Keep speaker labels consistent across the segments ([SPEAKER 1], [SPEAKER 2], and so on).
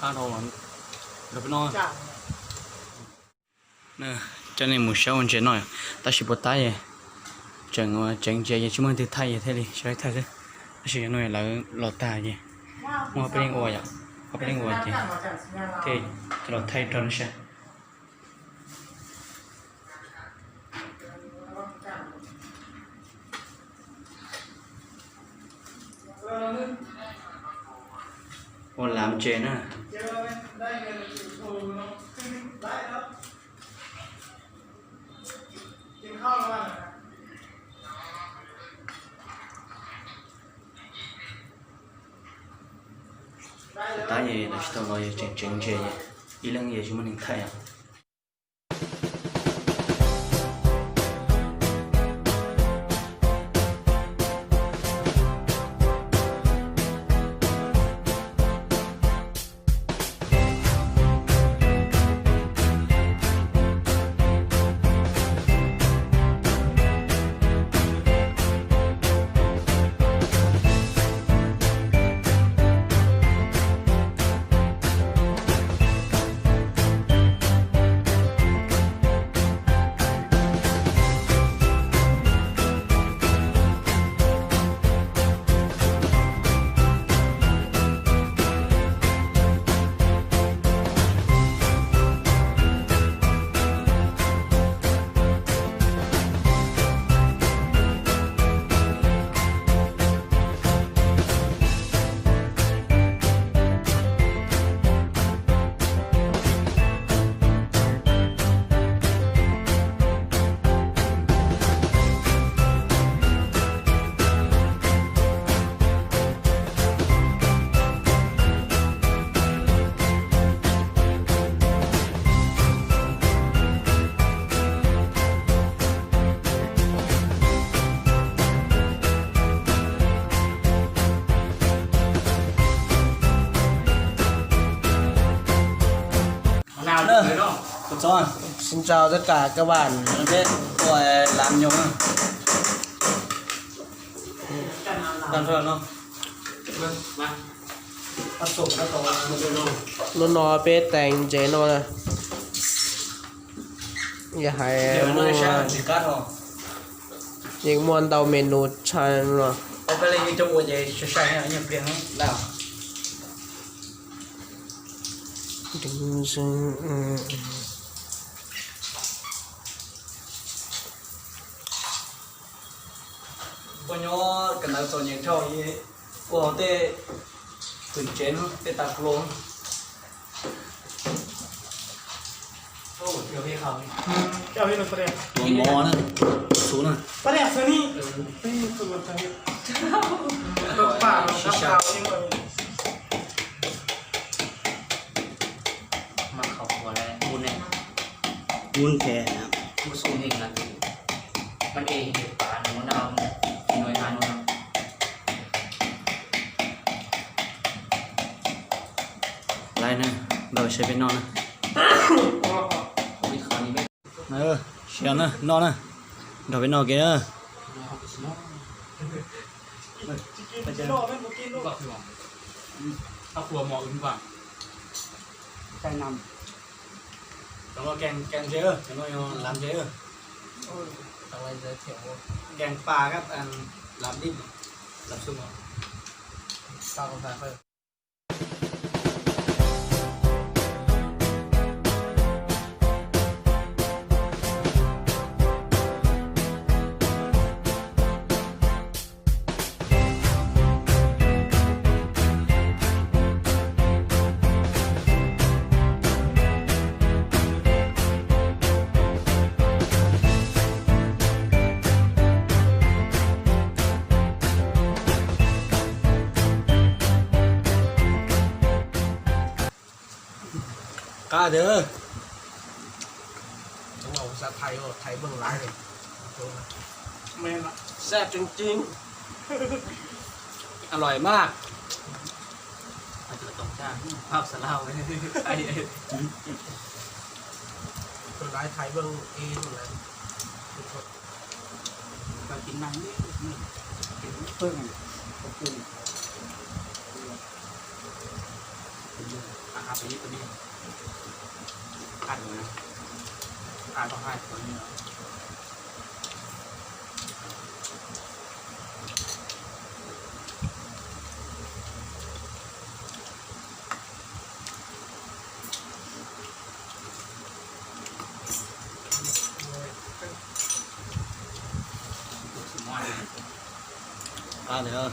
[SPEAKER 1] khá thầu lắm được nó nè cho nên một số anh chị nói ta chỉ bắt tay vậy chẳng chẳng chơi chỉ muốn thứ thay vậy thế đi chơi thay thế ta chỉ nói là lọt tài vậy mua bên ngồi vậy có bên ngồi vậy thì lọt thay trơn sẽ còn làm chén à tại vì là chúng ta nói chén chén ý là gì chúng mình thay à
[SPEAKER 2] Xin chào tất cả các bạn.
[SPEAKER 1] biết tôi làm nhiều hơn làm rồi không bắt sụp nó to
[SPEAKER 2] Nó nói bé tành chế nó nè. Nhà hay mua những món tàu menu chan rồi.
[SPEAKER 1] ông phải lấy cho mua gì cho sai hay nhập tiền nào
[SPEAKER 2] Đừng dừng.
[SPEAKER 1] có nhớ cái nào cho những trâu gì của tê từng chén tê tạt luôn ô thiếu hay không
[SPEAKER 3] Kau ini apa dia?
[SPEAKER 1] đồ mò nữa xuống nữa
[SPEAKER 3] Apa dia? Sini. Ini tu macam ni. Apa? Apa ini?
[SPEAKER 4] mà khẩu của này buồn này
[SPEAKER 1] muôn thẻ
[SPEAKER 4] buồn số hình làมันเองเด็กป่าหนูนาวหน่วยงานนู้น
[SPEAKER 1] lại nè rồi sẽ bên non nè
[SPEAKER 4] วิเคราะห์นี้ไม่
[SPEAKER 1] xéo nè non nè rồi bên non kia nè
[SPEAKER 3] ถ้าครัวหมออื่นกว่า
[SPEAKER 1] ใช่นำแล้วก็แกงเยอะแล้วก็làmเยอะ
[SPEAKER 2] Thằng này giới thiệu
[SPEAKER 1] แกงปลาครับอันlàm đít làm sung rồi
[SPEAKER 2] sao không phải không?
[SPEAKER 1] กล้าเด้อ
[SPEAKER 2] Chúng màu ra thay rồi, thay bằng lái rồi.
[SPEAKER 3] แม่ละ
[SPEAKER 2] Xẹp chính
[SPEAKER 1] อร่อยมาก
[SPEAKER 4] อาจจะตกจ้าภาพสลาวไอ้
[SPEAKER 2] Còn lái thay bằng y rồi này.
[SPEAKER 4] เรากินมันนี่
[SPEAKER 1] เพิ่งขอบคุณ
[SPEAKER 4] อาหาร ขัดอยู่นะขาต้องขัดตัวนี้
[SPEAKER 1] เดี๋ยว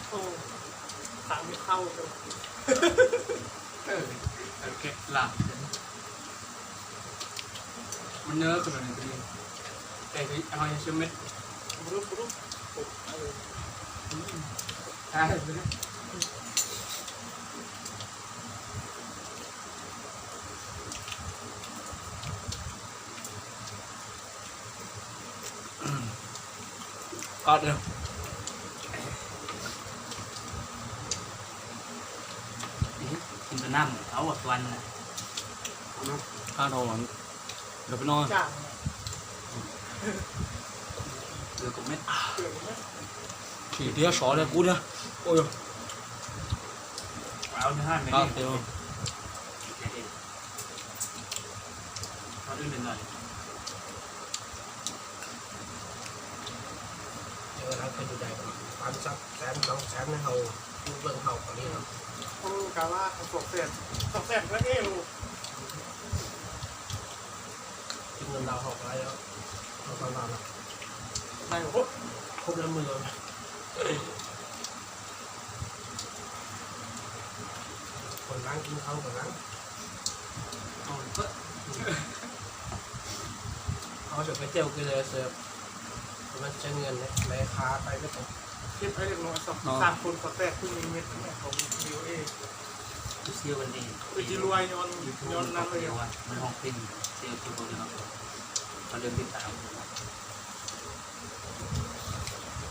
[SPEAKER 3] โอ้ถามไม่เข้าเลย
[SPEAKER 4] โอเคหลับมันเนื้อขนาดไหนกันเนี่ยแต่ที่เอาอย่างเชื่อมเม็ด
[SPEAKER 3] รู้
[SPEAKER 4] ใช่ไหม
[SPEAKER 1] ก็เดี๋ยว
[SPEAKER 4] กินแต่น้ำเอาวันวันนะ
[SPEAKER 1] ข้าวโทรมันเดี๋ยวไปนอน
[SPEAKER 3] จ้าง
[SPEAKER 4] เดือดกับเม็ด
[SPEAKER 3] เกิดไหม
[SPEAKER 1] chỉ tía xó đây cút nhá ôi
[SPEAKER 4] เอาเนื้อห้าเม็ด
[SPEAKER 1] à
[SPEAKER 4] นี่
[SPEAKER 1] tiêu
[SPEAKER 4] เอาอื่นหน่อย
[SPEAKER 2] เราเคยดูได้ความซับแซมสองแซมในเขาดูเบิ่งเขาคนนี้เนาะ
[SPEAKER 3] เขากล่าวว่าสองแสนแล้วเอ้ลูก
[SPEAKER 2] กินเงินเราหกอะไรแล้วเราประมาณนั้น
[SPEAKER 3] นายบอก
[SPEAKER 2] ครบแล้วมือคนล้างกินเขาคนล้าง
[SPEAKER 4] เอาเพิ่ม
[SPEAKER 2] เขาจะไปเที่ยวกินเลยเสิร์ฟมันใช้เงินเนี่ยแม่ค้าไปไม่ต้อง
[SPEAKER 3] คิดไอ้เด็กน้อยสามคนเขาแตกขึ้นเม็ดเนี่ยของดีโอเอ
[SPEAKER 4] ดูเซียวกันดี
[SPEAKER 3] คือจีรวยย้อนนั่งเลย
[SPEAKER 4] เดียวอ่ะมันห้องปิ้งเซียวคือคนเดียวมันเดินติดตาม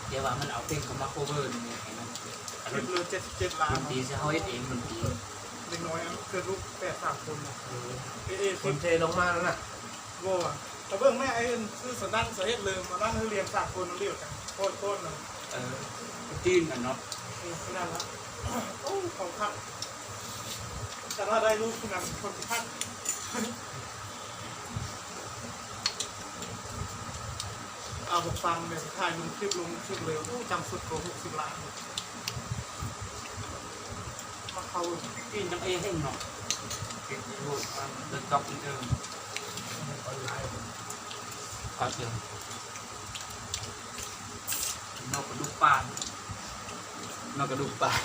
[SPEAKER 4] เดี๋ยวว่ามันเอาเพลงของมาโคเวอร์นี่ไงนะ
[SPEAKER 3] คิดเลย77 ล้า
[SPEAKER 4] มัน นตีจะเขาเองมันตี
[SPEAKER 3] เด็กน้อยเกิดลูก83 คนนะเอ
[SPEAKER 2] ค
[SPEAKER 3] คิด
[SPEAKER 2] นเทลงมาแล้วน่ะ
[SPEAKER 3] โว้อะแต่เบื้องแม่ไอ้ซื้อสนั่นเสียเลยมานั่งเรียน3 คนเรียกกันโคตรนะ
[SPEAKER 4] จีนกันเนาะ
[SPEAKER 3] นั่นละโอ้ของข้าแต่ถ้าได้ลูกคุณคนที่ท่านเอาบอกฟังเนี่ยถ่ายลงคลิปเร็วจำสุดกว่า60 ล้านมาเขา
[SPEAKER 4] จีนจังเอให้เนาะเก็บรูปเดินจ็อกนี่เดิม
[SPEAKER 2] ออนไลน์
[SPEAKER 4] ก็เจอนกกระดูกปลา
[SPEAKER 1] nó có đục bà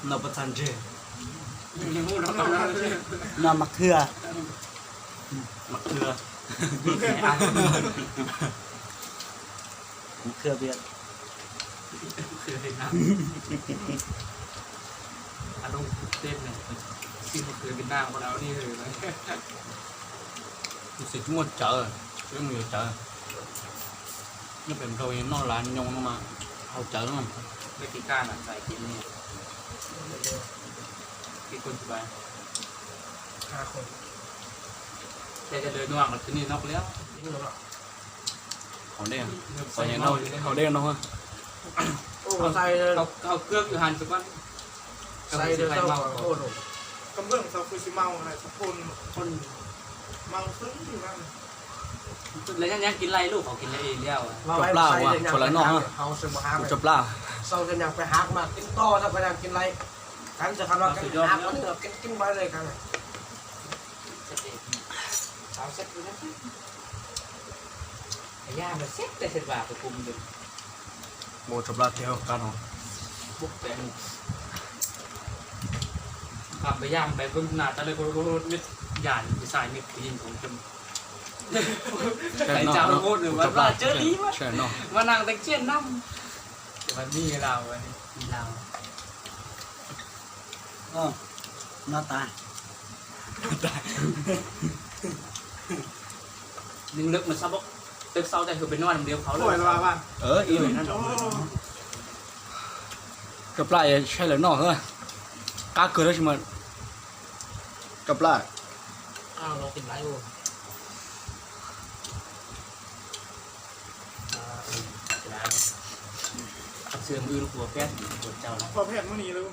[SPEAKER 1] nó bắt thành chê
[SPEAKER 4] ยังพูดแล้วก็แล้วใช่
[SPEAKER 1] nó mặc thưa mặc thưa
[SPEAKER 4] แค่อ่าน
[SPEAKER 1] mặc thưa biết
[SPEAKER 4] คือเห็นนะอารมณ์เต้นเลยซิ่งมันคือเป็นหน้าของเรานี่เลยนะ
[SPEAKER 1] tôi sẽ mua chợ chứ không nhiều chợ nó phải rồi nó là nhông nó mà hậu chợ đúng không
[SPEAKER 4] ไม่ตีก้านอ่ะใส่กินนี่กินคนสบาย
[SPEAKER 2] 5 คน
[SPEAKER 4] แต่จะเดินระหว่างที่นี่นอกแล้ว
[SPEAKER 2] ยิ่งหรอ
[SPEAKER 1] hậu đen còn những đâu hậu đen đâu ha
[SPEAKER 2] โอ้ใส่เลย
[SPEAKER 4] เขาเกลือกอยู่หันสักวัน
[SPEAKER 2] ใส่เลยเจ้าโคตร
[SPEAKER 3] กำเบื้องเขาคือสิเมาอะไรสักคน
[SPEAKER 4] คน
[SPEAKER 3] เมาซึ้งอยู่นั่น
[SPEAKER 4] แล้วยังกินไรลูกเขากินอะไรเองเลี้ยวอ่ะ
[SPEAKER 2] เขาซื้อมาหา
[SPEAKER 1] tôi chụp lao
[SPEAKER 2] เศร้าจะยังไปหามากินต่อถ้าไปยังกินไรกันจะคำว่ากันหาคนเดียวกินไปเลยกันสาวเซ็ตอยู่นะ
[SPEAKER 4] ย่ามันเซ็ตแต่เสร็จว่าไปคุมอยู่
[SPEAKER 1] bộ chụp lao theo căn không
[SPEAKER 4] บุกแปงขับไปย่างไปเพิ่งหน้าตะเลยรถมิดหยาดไปใส่มิดยิงของจมใส่เจ้าโคตรหรือว่าเจอดีวะ
[SPEAKER 1] ใช่เนาะ
[SPEAKER 4] มานั่งแต่เชี่ยนน้ำแต่มันมีเราอันนี้มีเรา
[SPEAKER 1] nó tai
[SPEAKER 4] นึงลึกมันซับกตึกเศร้าแต่คือเป็นนอนเดียวเขาเล
[SPEAKER 3] ป่วย
[SPEAKER 4] ย
[SPEAKER 3] แล้วบ้าน
[SPEAKER 1] im
[SPEAKER 4] นั่น
[SPEAKER 1] chụp lạiใช่เลยเนาะเฮ้ยcá cười đó chứ mà chụp lại
[SPEAKER 2] อ้าวเรากินไรโอ้
[SPEAKER 4] เสื่อมอื่นหัวแป๊ดปวดเจ้าแล้ว
[SPEAKER 3] พอแพทย์มื่อนี้เลย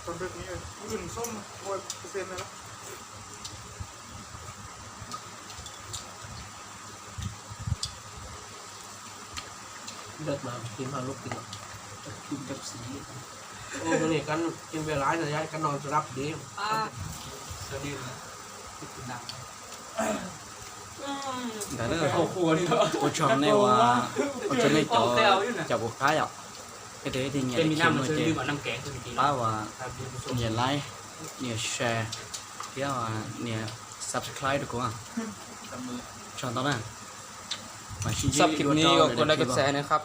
[SPEAKER 3] ตอนแบบนี้เลยอื่นส้ม100%เลยละ
[SPEAKER 2] เลิกมากินพาลูกกินกินกับสีโอ้มื่อนี้กันกินเวลาระยะกันนอนจะรับดี
[SPEAKER 4] เสื่อมอื่นนะกินน้ำ
[SPEAKER 1] แต่เรื่อง
[SPEAKER 4] โอ้โหนี่ก็
[SPEAKER 1] โอชอมเนี่ยว่าโอชอมเนี่ยจะบุกค้าอ่ะcái đấy thì
[SPEAKER 4] cái
[SPEAKER 1] nhà
[SPEAKER 4] nam mà
[SPEAKER 1] chơi
[SPEAKER 4] chơi mà năm kẻ thôi thì
[SPEAKER 1] bao và nhà like nhà share cái là nhà subscribe được không ạ chọn đó nè
[SPEAKER 5] ชอบคลิปนี้ก็กดไลค์กดแชร์นะครับ